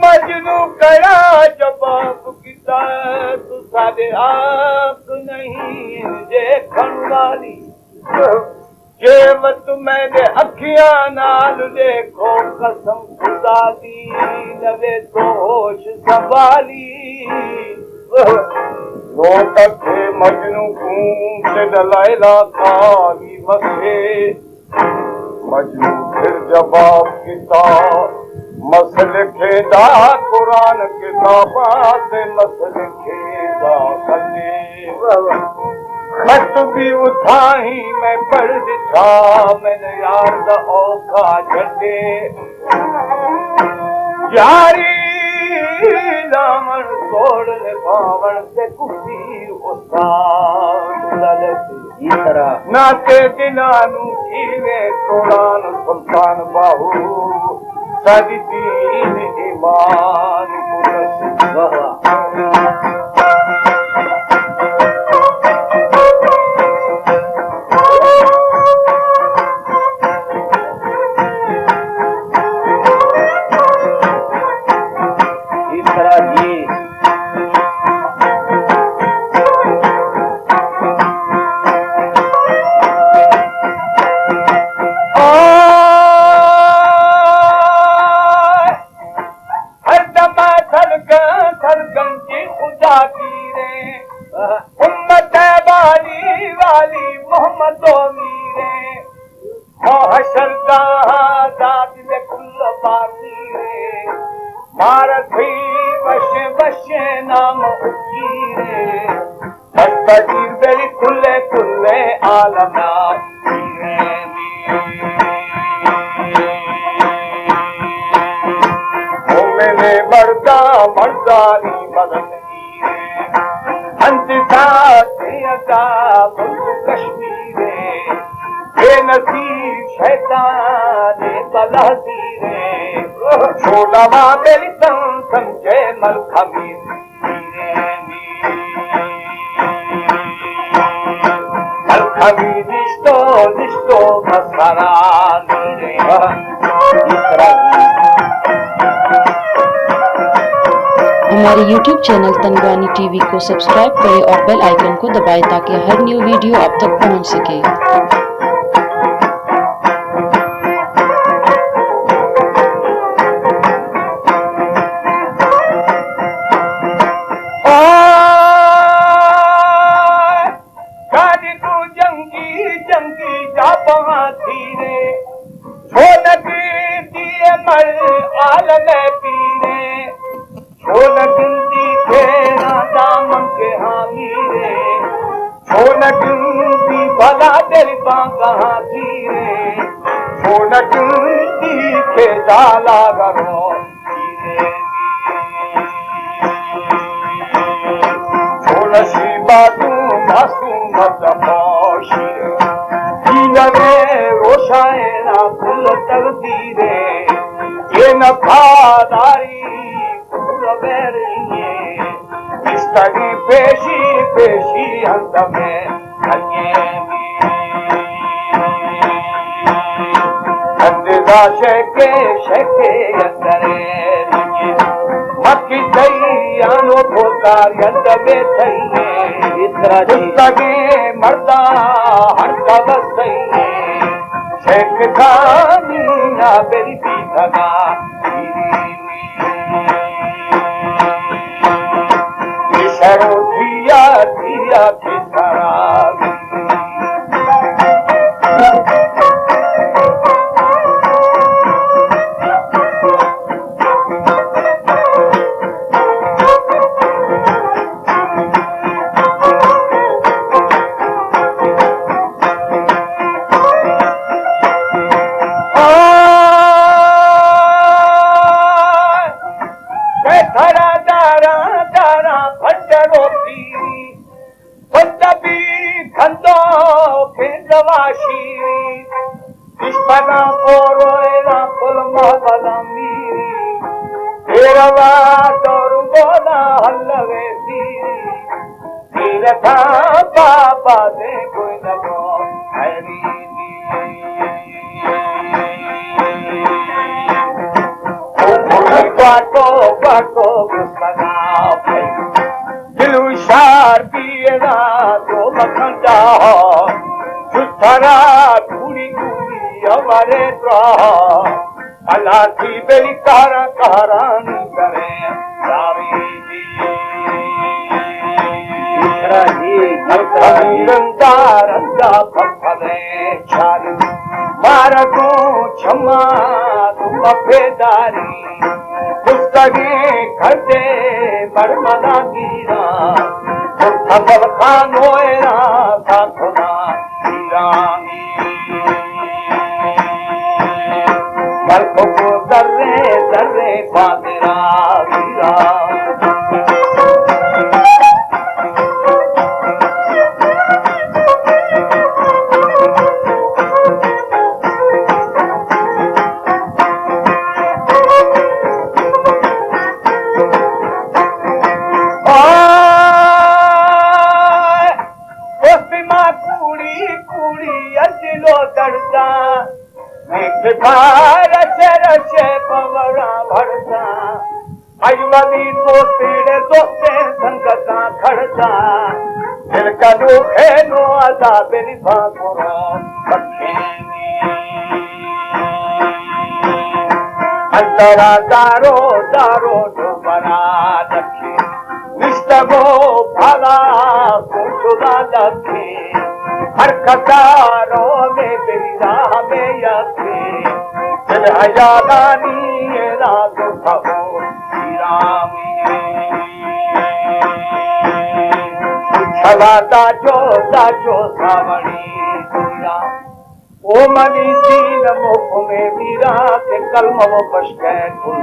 मजनू कया जवाब किता तू साडे आप नहीं देखण वाली जे वत मैंने अखियां नाल देखो कसम खुदा दी नवे तो होश संभाली लोट थे मजनू ते दलाइला काली मसे मजनू फिर जवाब किता मसले खेदा कुरान किताबात मसले खेदा कने खत भी उठाही मैं पढ़ दिखा मैंने यार दा औखा छड़े यारी दामन तोड़ने पावण से कुसी उस्ताद इस तरह नाते दिलानू कीवे तोड़ान सुल्तान बाहू सादी दीन ईमान हमारे YouTube चैनल तनगानी टीवी को सब्सक्राइब करें और बेल आइकन को दबाएं ताकि हर न्यू वीडियो आप तक पहुंच सके। धरा दारा दारा भटरो पीरी बदबी खंदो खेंदवाशी विश्वना पोरोएरा पुलमा बलमीरी तेरवा तोरुगोना हल्लवे सीरी तीरथा बाबा दे कोई नबो हरी बाटो बाटो गुस्सा दिलु शार पिएरा तो मखंडा जुथरा पूरी पूरी हमारे द्वार अल्लाह की बेली कारा कहारानी करे रावी रंगा रंगा फफले चारू मारा को क्षमा तुम बेदारी पुस्तके खर्चे बरमदा गिरा थमल खानोएरा साथना गिरानी मलको दर्रे दर्रे बादरा गिरा रचे रचे पवरा भरता अजमली दोस्ते दोस्ते संगता खड़ता दिल का दुखे नो आदा बेली भागोरो बखेनी अंतरा दारो दारो डोबरा दखे निस्तगो भाला कुछुदा दखे हर कतारो में बेरा में यखे दिल हजारानी रात खबो रामी छला दाजो सावणी दुनिया ओ मनी सीन मुख में मीरा के कलम वो बशकै फुल